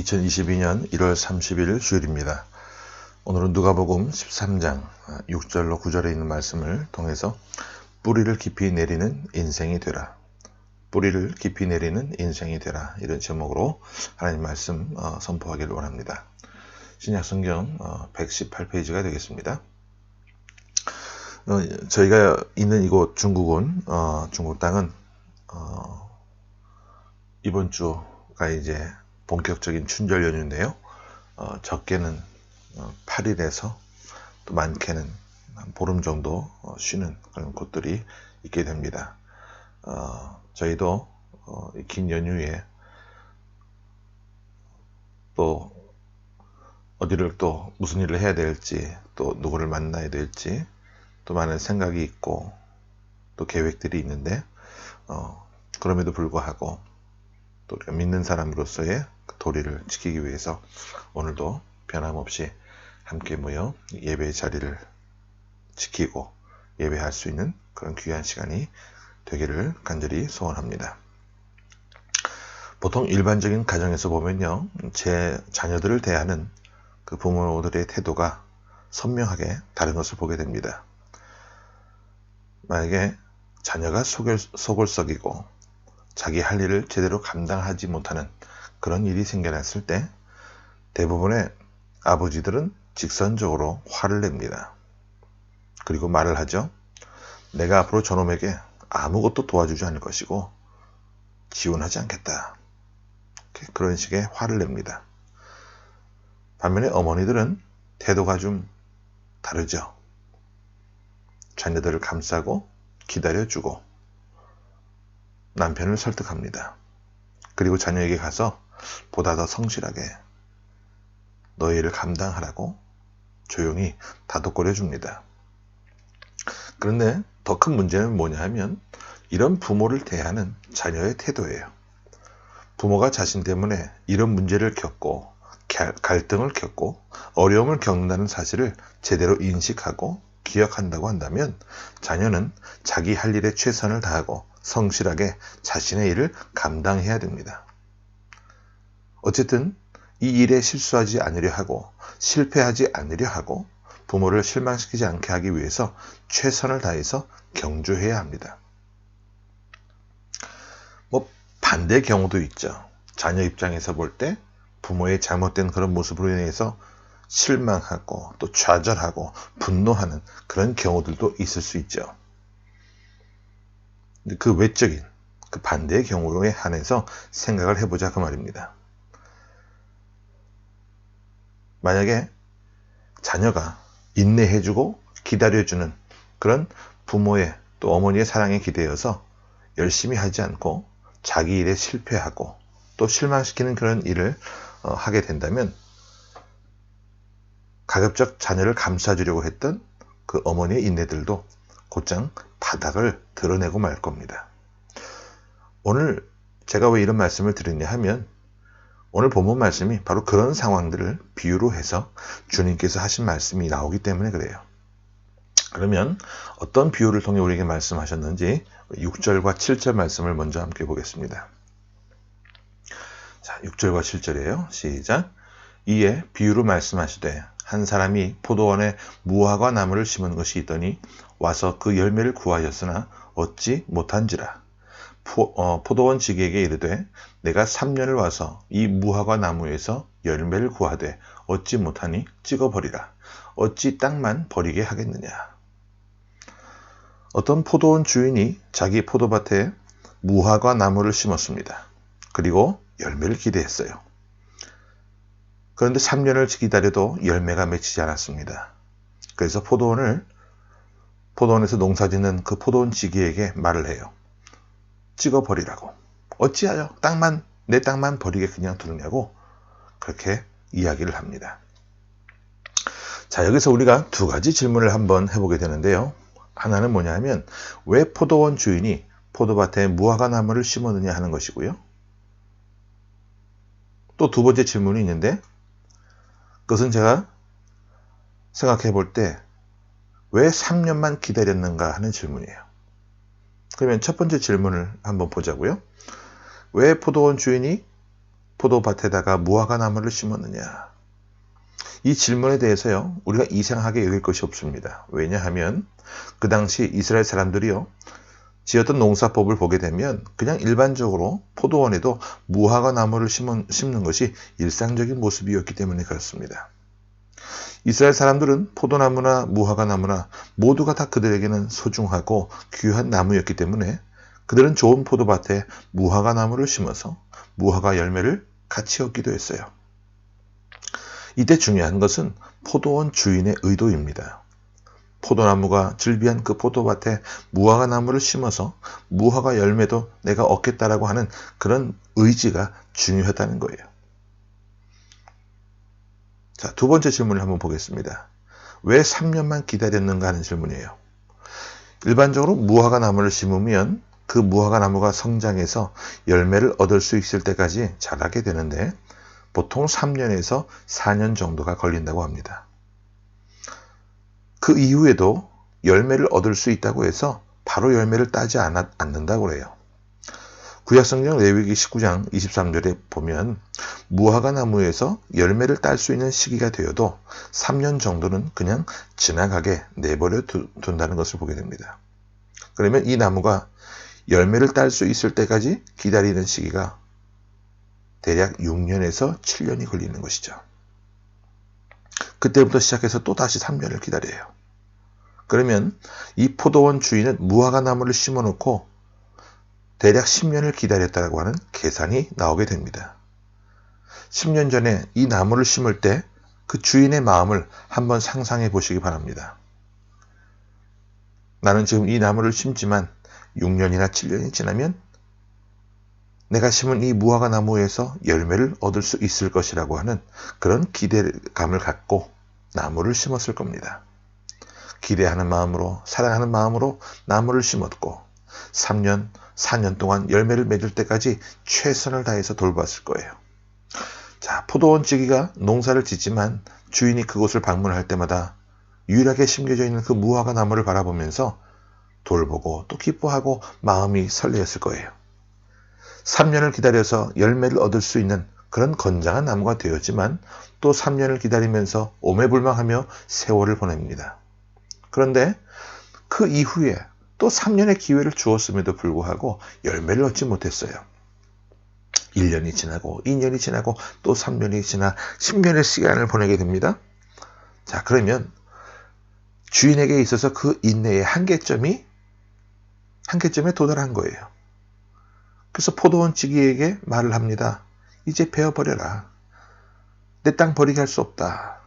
2022년 1월 30일 주일입니다. 오늘은 누가복음 13장 6절로 9절에 있는 말씀을 통해서 뿌리를 깊이 내리는 인생이 되라. 뿌리를 깊이 내리는 인생이 되라. 이런 제목으로 하나님 말씀 선포하기를 원합니다. 신약성경 118페이지가 되겠습니다. 저희가 있는 이곳 중국은 중국 땅은 이번 주가 이제 본격적인 춘절 연휴인데요. 적게는 8일에서 또 많게는 보름 정도 쉬는 그런 곳들이 있게 됩니다. 저희도 긴 연휴에 또 어디를 또 무슨 일을 해야 될지, 또 누구를 만나야 될지, 또 많은 생각이 있고 또 계획들이 있는데 그럼에도 불구하고 또 우리가 믿는 사람으로서의 그 도리를 지키기 위해서 오늘도 변함없이 함께 모여 예배의 자리를 지키고 예배할 수 있는 그런 귀한 시간이 되기를 간절히 소원합니다. 보통 일반적인 가정에서 보면요, 제 자녀들을 대하는 그 부모들의 태도가 선명하게 다른 것을 보게 됩니다. 만약에 자녀가 속을 썩이고 자기 할 일을 제대로 감당하지 못하는 그런 일이 생겨났을 때 대부분의 아버지들은 직선적으로 화를 냅니다. 그리고 말을 하죠. 내가 앞으로 저놈에게 아무것도 도와주지 않을 것이고 지원하지 않겠다. 그런 식의 화를 냅니다. 반면에 어머니들은 태도가 좀 다르죠. 자녀들을 감싸고 기다려주고 남편을 설득합니다. 그리고 자녀에게 가서 보다 더 성실하게 너의 일을 감당하라고 조용히 다독거려 줍니다. 그런데 더 큰 문제는 뭐냐 하면 이런 부모를 대하는 자녀의 태도예요. 부모가 자신 때문에 이런 문제를 겪고 갈등을 겪고 어려움을 겪는다는 사실을 제대로 인식하고 기억한다고 한다면 자녀는 자기 할 일에 최선을 다하고 성실하게 자신의 일을 감당해야 됩니다. 어쨌든 이 일에 실수하지 않으려 하고 실패하지 않으려 하고 부모를 실망시키지 않게 하기 위해서 최선을 다해서 경주해야 합니다. 반대 경우도 있죠. 자녀 입장에서 볼 때 부모의 잘못된 그런 모습으로 인해서 실망하고 또 좌절하고 분노하는 그런 경우들도 있을 수 있죠. 그 외적인 그 반대의 경우에 한해서 생각을 해보자 그 말입니다. 만약에 자녀가 인내해주고 기다려주는 그런 부모의 또 어머니의 사랑에 기대어서 열심히 하지 않고 자기 일에 실패하고 또 실망시키는 그런 일을 하게 된다면 가급적 자녀를 감싸주려고 했던 그 어머니의 인내들도 곧장 바닥을 드러내고 말 겁니다. 오늘 제가 왜 이런 말씀을 드리냐 하면 오늘 본문 말씀이 바로 그런 상황들을 비유로 해서 주님께서 하신 말씀이 나오기 때문에 그래요. 그러면 어떤 비유를 통해 우리에게 말씀하셨는지 6절과 7절 말씀을 먼저 함께 보겠습니다. 자, 6절과 7절이에요. 시작. 이에 비유로 말씀하시되 한 사람이 포도원에 무화과 나무를 심은 것이 있더니 와서 그 열매를 구하였으나 얻지 못한지라. 포도원 지기에게 이르되 내가 3년을 와서 이 무화과 나무에서 열매를 구하되 얻지 못하니 찍어버리라. 어찌 땅만 버리게 하겠느냐. 어떤 포도원 주인이 자기 포도밭에 무화과 나무를 심었습니다. 그리고 열매를 기대했어요. 그런데 3년을 기다려도 열매가 맺히지 않았습니다. 그래서 포도원에서 농사짓는 그 포도원 지기에게 말을 해요. 찍어버리라고. 어찌하여 내 땅만 버리게 그냥 두느냐고 그렇게 이야기를 합니다. 자, 여기서 우리가 두 가지 질문을 한번 해보게 되는데요. 하나는 뭐냐 하면 왜 포도원 주인이 포도밭에 무화과 나무를 심었느냐 하는 것이고요. 또 두 번째 질문이 있는데 그것은 제가 생각해 볼 때 왜 3년만 기다렸는가 하는 질문이에요. 그러면 첫 번째 질문을 한번 보자고요. 왜 포도원 주인이 포도밭에다가 무화과 나무를 심었느냐? 이 질문에 대해서요, 우리가 이상하게 여길 것이 없습니다. 왜냐하면 그 당시 이스라엘 사람들이요, 지었던 농사법을 보게 되면 그냥 일반적으로 포도원에도 무화과 나무를 심는 것이 일상적인 모습이었기 때문에 그렇습니다. 이스라엘 사람들은 포도나무나 무화과 나무나 모두가 다 그들에게는 소중하고 귀한 나무였기 때문에 그들은 좋은 포도밭에 무화과 나무를 심어서 무화과 열매를 같이 얻기도 했어요. 이때 중요한 것은 포도원 주인의 의도입니다. 포도나무가 즐비한 그 포도밭에 무화과 나무를 심어서 무화과 열매도 내가 얻겠다라고 하는 그런 의지가 중요하다는 거예요. 자, 두 번째 질문을 한번 보겠습니다. 왜 3년만 기다렸는가 하는 질문이에요. 일반적으로 무화과 나무를 심으면 그 무화과 나무가 성장해서 열매를 얻을 수 있을 때까지 자라게 되는데 보통 3년에서 4년 정도가 걸린다고 합니다. 그 이후에도 열매를 얻을 수 있다고 해서 바로 열매를 따지 않는다고 해요. 구약성경 레위기 19장 23절에 보면 무화과 나무에서 열매를 딸 수 있는 시기가 되어도 3년 정도는 그냥 지나가게 내버려 둔다는 것을 보게 됩니다. 그러면 이 나무가 열매를 딸 수 있을 때까지 기다리는 시기가 대략 6년에서 7년이 걸리는 것이죠. 그때부터 시작해서 또 다시 3년을 기다려요. 그러면 이 포도원 주인은 무화과 나무를 심어놓고 대략 10년을 기다렸다고 하는 계산이 나오게 됩니다. 10년 전에 이 나무를 심을 때 그 주인의 마음을 한번 상상해 보시기 바랍니다. 나는 지금 이 나무를 심지만 6년이나 7년이 지나면 내가 심은 이 무화과 나무에서 열매를 얻을 수 있을 것이라고 하는 그런 기대감을 갖고 나무를 심었을 겁니다. 기대하는 마음으로, 사랑하는 마음으로 나무를 심었고 3년, 4년 동안 열매를 맺을 때까지 최선을 다해서 돌봤을 거예요. 자, 포도원 지기가 농사를 짓지만 주인이 그곳을 방문할 때마다 유일하게 심겨져 있는 그 무화과 나무를 바라보면서 돌보고 또 기뻐하고 마음이 설레었을 거예요. 3년을 기다려서 열매를 얻을 수 있는 그런 건장한 나무가 되었지만 또 3년을 기다리면서 오매불망하며 세월을 보냅니다. 그런데 그 이후에 또 3년의 기회를 주었음에도 불구하고 열매를 얻지 못했어요. 1년이 지나고 2년이 지나고 또 3년이 지나 10년의 시간을 보내게 됩니다. 자, 그러면 주인에게 있어서 그 인내의 한계점에 도달한 거예요. 그래서 포도원 지기에게 말을 합니다. 이제 베어버려라. 내 땅 버리게 할 수 없다.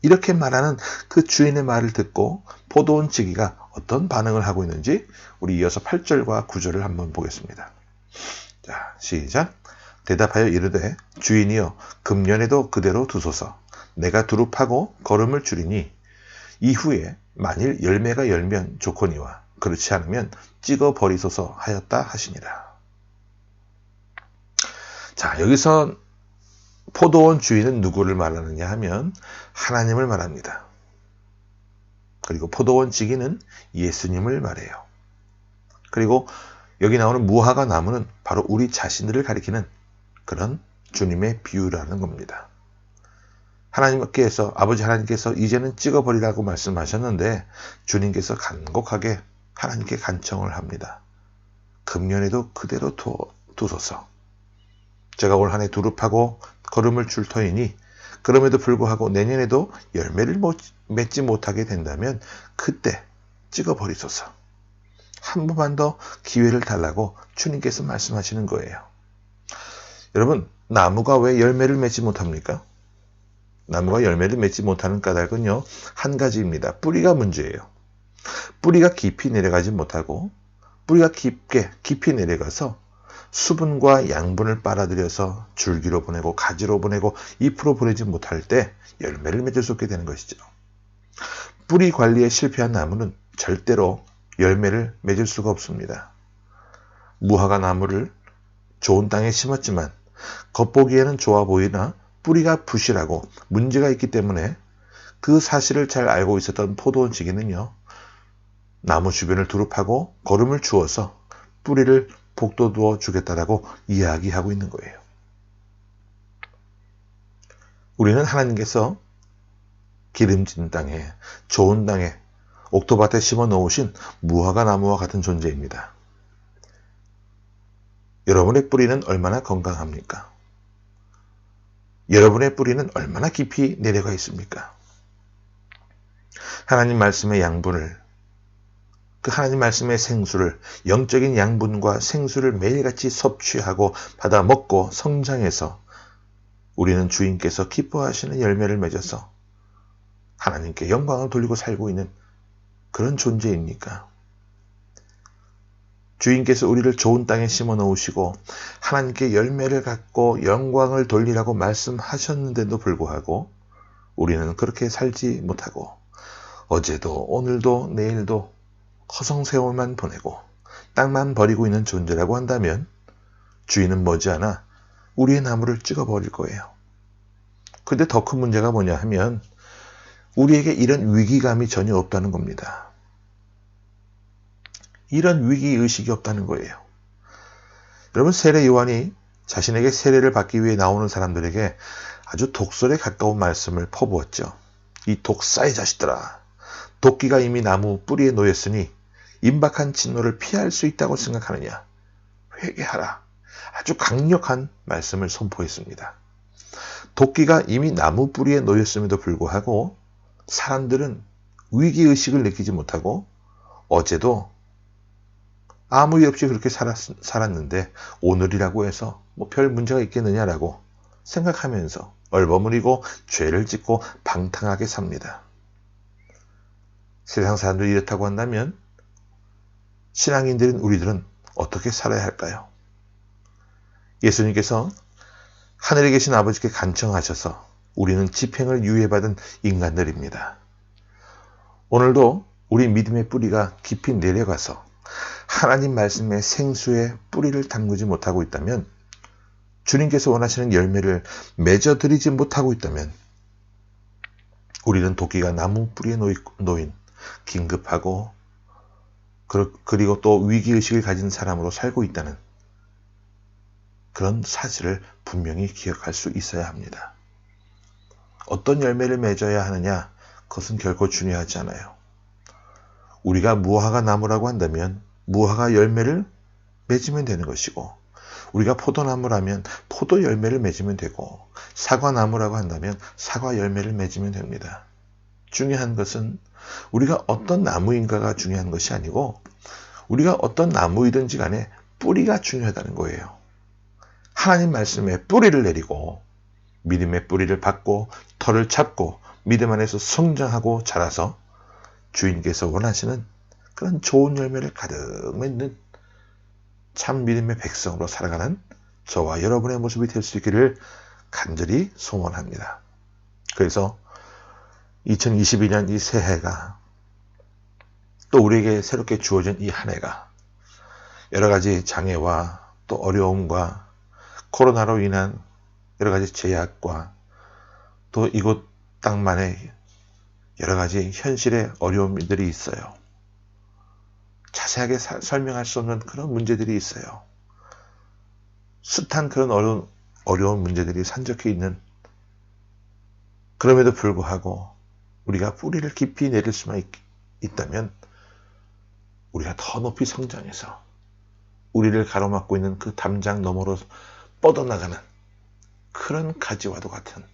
이렇게 말하는 그 주인의 말을 듣고 포도원 지기가 어떤 반응을 하고 있는지 우리 이어서 8절과 9절을 한번 보겠습니다. 자, 시작. 대답하여 이르되 주인이여 금년에도 그대로 두소서. 내가 두릅하고 거름을 줄이니 이후에 만일 열매가 열면 좋거니와 그렇지 않으면 찍어 버리소서 하였다 하시니라. 자, 여기서 포도원 주인은 누구를 말하느냐 하면 하나님을 말합니다. 그리고 포도원 지기는 예수님을 말해요. 그리고 여기 나오는 무화과 나무는 바로 우리 자신들을 가리키는 그런 주님의 비유라는 겁니다. 아버지 하나님께서 이제는 찍어버리라고 말씀하셨는데 주님께서 간곡하게 하나님께 간청을 합니다. 금년에도 그대로 두소서. 제가 올 한 해 두릅하고 거름을 줄 터이니 그럼에도 불구하고 내년에도 열매를 맺지 못하게 된다면 그때 찍어버리소서. 한 번만 더 기회를 달라고 주님께서 말씀하시는 거예요. 여러분, 나무가 왜 열매를 맺지 못합니까? 나무가 열매를 맺지 못하는 까닭은요, 한 가지입니다. 뿌리가 문제예요. 뿌리가 깊이 내려가지 못하고 뿌리가 깊이 내려가서 수분과 양분을 빨아들여서 줄기로 보내고 가지로 보내고 잎으로 보내지 못할 때 열매를 맺을 수 없게 되는 것이죠. 뿌리 관리에 실패한 나무는 절대로 열매를 맺을 수가 없습니다. 무화과 나무를 좋은 땅에 심었지만 겉보기에는 좋아 보이나 뿌리가 부실하고 문제가 있기 때문에 그 사실을 잘 알고 있었던 포도원 지기는요, 나무 주변을 두릅하고 거름을 주어서 뿌리를 복돋워 주겠다라고 이야기하고 있는 거예요. 우리는 하나님께서 기름진 땅에, 좋은 땅에, 옥토밭에 심어 놓으신 무화과 나무와 같은 존재입니다. 여러분의 뿌리는 얼마나 건강합니까? 여러분의 뿌리는 얼마나 깊이 내려가 있습니까? 하나님 말씀의 양분을, 그 하나님 말씀의 생수를, 영적인 양분과 생수를 매일같이 섭취하고 받아 먹고 성장해서 우리는 주인께서 기뻐하시는 열매를 맺어서 하나님께 영광을 돌리고 살고 있는 그런 존재입니까? 주인께서 우리를 좋은 땅에 심어 놓으시고 하나님께 열매를 갖고 영광을 돌리라고 말씀하셨는데도 불구하고 우리는 그렇게 살지 못하고 어제도 오늘도 내일도 허송세월만 보내고 땅만 버리고 있는 존재라고 한다면 주인은 머지않아 우리의 나무를 찍어버릴 거예요. 근데 더 큰 문제가 뭐냐 하면 우리에게 이런 위기감이 전혀 없다는 겁니다. 이런 위기의식이 없다는 거예요. 여러분, 세례 요한이 자신에게 세례를 받기 위해 나오는 사람들에게 아주 독설에 가까운 말씀을 퍼부었죠. 이 독사의 자식들아, 도끼가 이미 나무 뿌리에 놓였으니 임박한 진노를 피할 수 있다고 생각하느냐? 회개하라. 아주 강력한 말씀을 선포했습니다. 도끼가 이미 나무 뿌리에 놓였음에도 불구하고 사람들은 위기의식을 느끼지 못하고 어제도 아무 일 없이 그렇게 살았는데 오늘이라고 해서 뭐 별 문제가 있겠느냐라고 생각하면서 얼버무리고 죄를 짓고 방탕하게 삽니다. 세상 사람들이 이렇다고 한다면 신앙인들인 우리들은 어떻게 살아야 할까요? 예수님께서 하늘에 계신 아버지께 간청하셔서 우리는 집행을 유예받은 인간들입니다. 오늘도 우리 믿음의 뿌리가 깊이 내려가서 하나님 말씀의 생수에 뿌리를 담그지 못하고 있다면, 주님께서 원하시는 열매를 맺어드리지 못하고 있다면 우리는 도끼가 나무 뿌리에 놓인 긴급하고 그리고 또 위기의식을 가진 사람으로 살고 있다는 그런 사실을 분명히 기억할 수 있어야 합니다. 어떤 열매를 맺어야 하느냐, 그것은 결코 중요하지 않아요. 우리가 무화과 나무라고 한다면 무화과 열매를 맺으면 되는 것이고, 우리가 포도나무라면 포도 열매를 맺으면 되고, 사과나무라고 한다면 사과 열매를 맺으면 됩니다. 중요한 것은 우리가 어떤 나무인가가 중요한 것이 아니고 우리가 어떤 나무이든지 간에 뿌리가 중요하다는 거예요. 하나님 말씀에 뿌리를 내리고 믿음의 뿌리를 받고 털을 잡고 믿음 안에서 성장하고 자라서 주인께서 원하시는 그런 좋은 열매를 가득 맺는 참 믿음의 백성으로 살아가는 저와 여러분의 모습이 될 수 있기를 간절히 소원합니다. 그래서 2022년 이 새해가, 또 우리에게 새롭게 주어진 이 한 해가 여러 가지 장애와 또 어려움과 코로나로 인한 여러 가지 제약과 또 이곳 땅만의 여러 가지 현실의 어려움들이 있어요. 자세하게 설명할 수 없는 그런 문제들이 있어요. 숱한 그런 어려운 문제들이 산적해 있는, 그럼에도 불구하고 우리가 뿌리를 깊이 내릴 수만 있다면 우리가 더 높이 성장해서 우리를 가로막고 있는 그 담장 너머로 뻗어나가는 그런 가지와도 같은,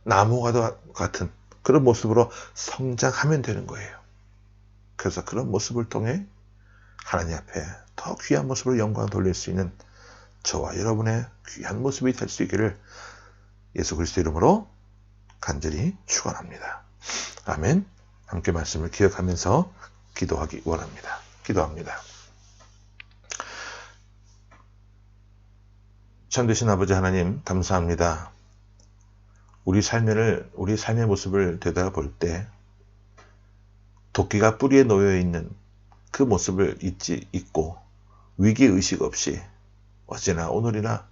나무와도 같은 그런 모습으로 성장하면 되는 거예요. 그래서 그런 모습을 통해 하나님 앞에 더 귀한 모습으로 영광을 돌릴 수 있는 저와 여러분의 귀한 모습이 될 수 있기를 예수 그리스도 이름으로 간절히 축원합니다. 아멘. 함께 말씀을 기억하면서 기도하기 원합니다. 기도합니다. 참되신 아버지 하나님, 감사합니다. 우리 삶의 모습을 되돌아볼 때 도끼가 뿌리에 놓여 있는 그 모습을 잊고 위기의식 없이 어제나 오늘이나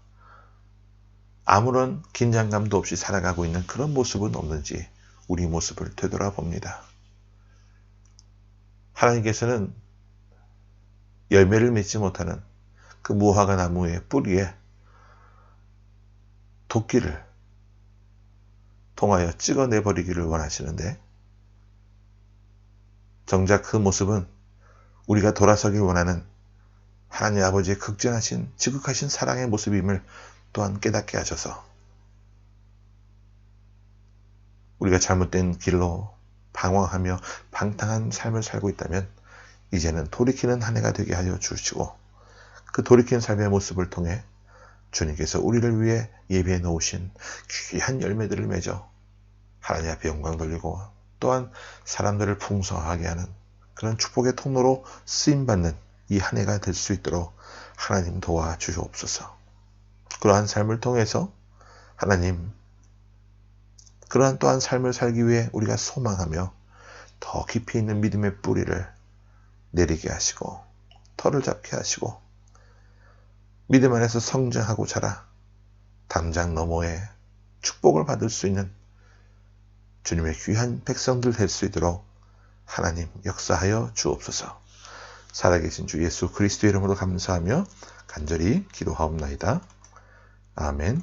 아무런 긴장감도 없이 살아가고 있는 그런 모습은 없는지 우리 모습을 되돌아봅니다. 하나님께서는 열매를 맺지 못하는 그 무화과 나무의 뿌리에 도끼를 통하여 찍어내버리기를 원하시는데, 정작 그 모습은 우리가 돌아서길 원하는 하나님 아버지의 극진하신 지극하신 사랑의 모습임을 또한 깨닫게 하셔서, 우리가 잘못된 길로 방황하며 방탕한 삶을 살고 있다면 이제는 돌이키는 한 해가 되게 하여 주시고, 그 돌이킨 삶의 모습을 통해 주님께서 우리를 위해 예비해 놓으신 귀한 열매들을 맺어 하나님 앞에 영광 돌리고 또한 사람들을 풍성하게 하는 그런 축복의 통로로 쓰임받는 이 한 해가 될 수 있도록 하나님 도와주시옵소서. 그러한 삶을 통해서 하나님, 그러한 또한 삶을 살기 위해 우리가 소망하며 더 깊이 있는 믿음의 뿌리를 내리게 하시고 털을 잡게 하시고 믿음 안에서 성장하고 자라 담장 너머에 축복을 받을 수 있는 주님의 귀한 백성들 될 수 있도록 하나님 역사하여 주옵소서. 살아계신 주 예수 그리스도의 이름으로 감사하며 간절히 기도하옵나이다. 아멘.